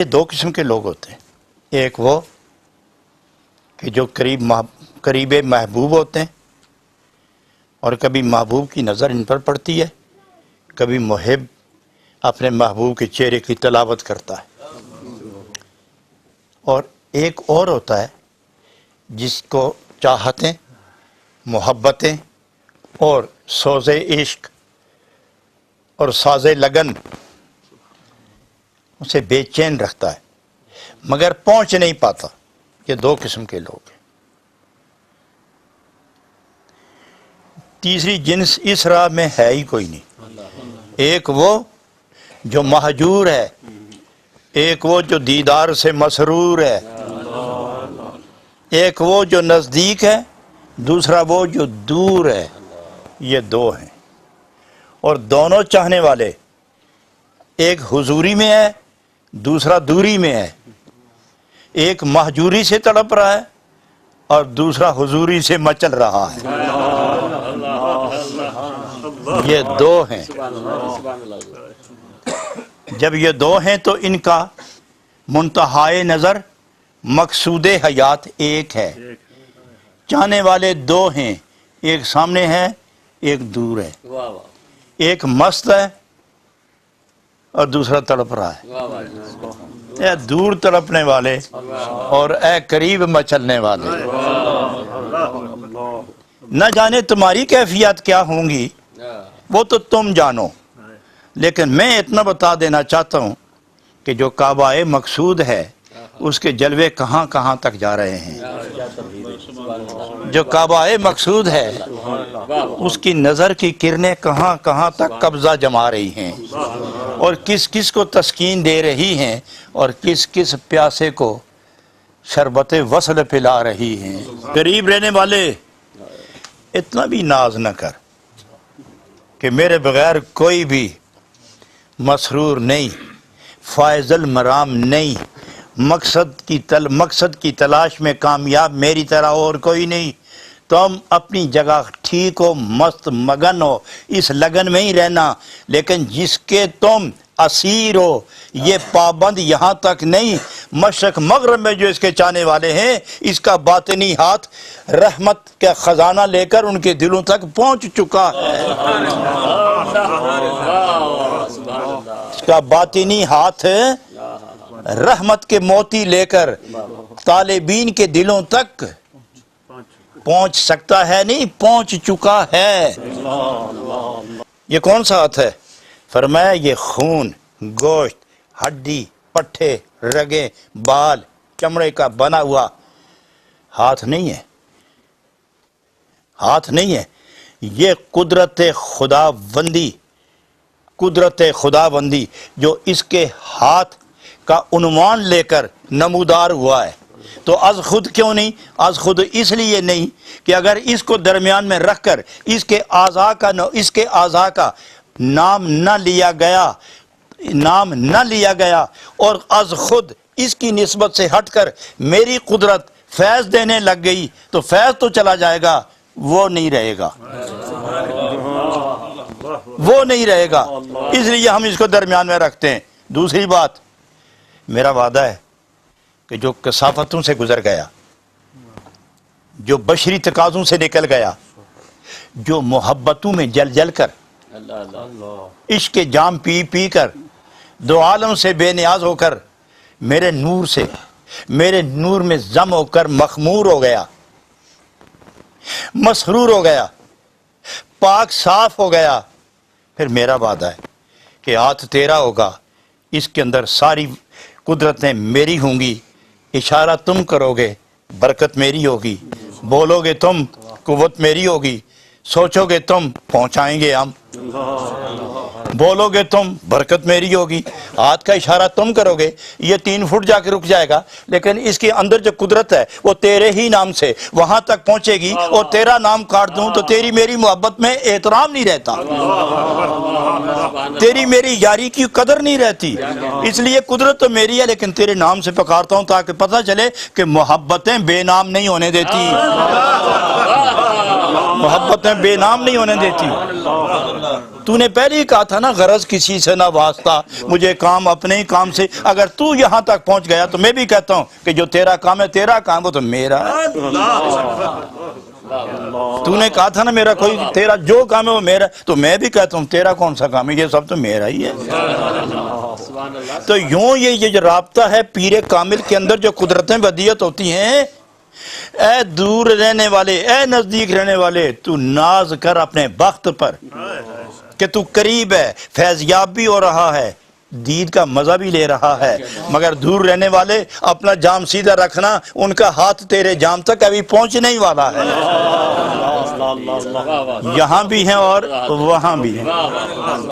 یہ دو قسم کے لوگ ہوتے ہیں، ایک وہ کہ جو قریب محبوب ہوتے ہیں اور کبھی محبوب کی نظر ان پر پڑتی ہے، کبھی محب اپنے محبوب کے چہرے کی تلاوت کرتا ہے، اور ایک اور ہوتا ہے جس کو چاہتیں، محبتیں اور سوز عشق اور ساز لگن اسے بے چین رکھتا ہے مگر پہنچ نہیں پاتا۔ یہ دو قسم کے لوگ ہیں۔ تیسری جنس اس راہ میں ہے ہی کوئی نہیں، ایک وہ جو مہجور ہے، ایک وہ جو دیدار سے مسرور ہے، ایک وہ جو نزدیک ہے، دوسرا وہ جو دور ہے۔ یہ دو ہیں، اور دونوں چاہنے والے، ایک حضوری میں ہے دوسرا دوری میں ہے، ایک مہجوری سے تڑپ رہا ہے اور دوسرا حضوری سے مچل رہا ہے۔ یہ دو ہیں۔ جب یہ دو ہیں تو ان کا منتہائے نظر مقصود حیات ایک ہے۔ چاہنے والے دو ہیں، ایک سامنے ہے ایک دور ہے، ایک مست ہے اور دوسرا تڑپ رہا ہے۔ اے دور تڑپنے والے اور اے قریب مچلنے والے، نہ جانے تمہاری کیفیت کیا ہوں گی، وہ تو تم جانو، لیکن میں اتنا بتا دینا چاہتا ہوں کہ جو کعبہ مقصود ہے اس کے جلوے کہاں کہاں تک جا رہے ہیں۔ جو کعبہ مقصود ہے اس کی نظر کی کرنیں کہاں کہاں تک قبضہ جما رہی ہیں، اور کس کس کو تسکین دے رہی ہیں اور کس کس پیاسے کو شربت وصل پلا رہی ہیں۔ قریب رہنے والے اتنا بھی ناز نہ کر کہ میرے بغیر کوئی بھی مسرور نہیں، فائز المرام نہیں، مقصد کی تلاش میں کامیاب میری طرح اور کوئی نہیں۔ تم اپنی جگہ ٹھیک ہو، مست مگن ہو، اس لگن میں ہی رہنا، لیکن جس کے تم اسیر ہو یہ پابند یہاں تک نہیں، مشرق مغرب میں جو اس کے چاہنے والے ہیں اس کا باطنی ہاتھ رحمت کا خزانہ لے کر ان کے دلوں تک پہنچ چکا ہے۔ اس کا باطنی ہاتھ رحمت کے موتی لے کر طالبین کے دلوں تک پہنچ سکتا ہے، نہیں پہنچ چکا ہے۔ یہ کون سا ہاتھ ہے؟ فرمایا یہ خون، گوشت، ہڈی، پٹھے، رگیں، بال، چمڑے کا بنا ہوا ہاتھ نہیں ہے، ہاتھ نہیں ہے۔ یہ قدرت خداوندی جو اس کے ہاتھ کا عنوان لے کر نمودار ہوا ہے۔ تو از خود کیوں نہیں؟ از خود اس لیے نہیں کہ اگر اس کو درمیان میں رکھ کر اس کے اعضاء کا نام نہ لیا گیا اور از خود اس کی نسبت سے ہٹ کر میری قدرت فیض دینے لگ گئی تو فیض تو چلا جائے گا، وہ نہیں رہے گا، وہ نہیں رہے گا۔ اس لیے ہم اس کو درمیان میں رکھتے ہیں۔ دوسری بات، میرا وعدہ ہے کہ جو کثافتوں سے گزر گیا، جو بشری تقاضوں سے نکل گیا، جو محبتوں میں جل جل کر، عشق کے جام پی پی کر، دو عالم سے بے نیاز ہو کر میرے نور میں ضم ہو کر مخمور ہو گیا، مسرور ہو گیا، پاک صاف ہو گیا، پھر میرا وعدہ ہے کہ ہاتھ تیرا ہوگا، اس کے اندر ساری قدرتیں میری ہوں گی، اشارہ تم کرو گے برکت میری ہوگی، بولو گے تم قوت میری ہوگی، سوچو گے تم پہنچائیں گے ہم، بولو گے تم برکت میری ہوگی، ہاتھ کا اشارہ تم کرو گے، یہ 3 فٹ جا کے رک جائے گا، لیکن اس کے اندر جو قدرت ہے وہ تیرے ہی نام سے وہاں تک پہنچے گی، اور تیرا نام کاٹ دوں تو تیری میری محبت میں احترام نہیں رہتا، تیری میری یاری کی قدر نہیں رہتی۔ اس لیے قدرت تو میری ہے لیکن تیرے نام سے پکارتا ہوں تاکہ پتہ چلے کہ محبتیں بے نام نہیں ہونے دیتی، محبتیں بے نام نہیں ہونے دیتی. تو نے پہلے ہی کہا تھا نا غرض کسی سے نہ واسطہ, مجھے کام اپنے ہی کام سے. اگر تو یہاں تک پہنچ گیا تو میں بھی کہتا ہوں کہ جو تیرا کام ہے تیرا کام, وہ تو میرا ہے. تو نے کہا تھا نا میرا کوئی, تیرا جو کام ہے وہ میرا, تو میں بھی کہتا ہوں تیرا کون سا کام ہے, یہ سب تو میرا ہی ہے. تو یوں یہ جو رابطہ ہے پیر کامل کے اندر, جو قدرتیں ودیت ہوتی ہیں, اے دور رہنے والے, اے نزدیک رہنے والے, تو ناز کر اپنے بخت پر کہ تو قریب ہے, فیضیاب بھی ہو رہا ہے, دید کا مزہ بھی لے رہا ہے. مگر دور رہنے والے اپنا جام سیدھا رکھنا, ان کا ہاتھ تیرے جام تک ابھی پہنچنے ہی والا ہے. یہاں بھی ہیں اور وہاں بھی ہیں.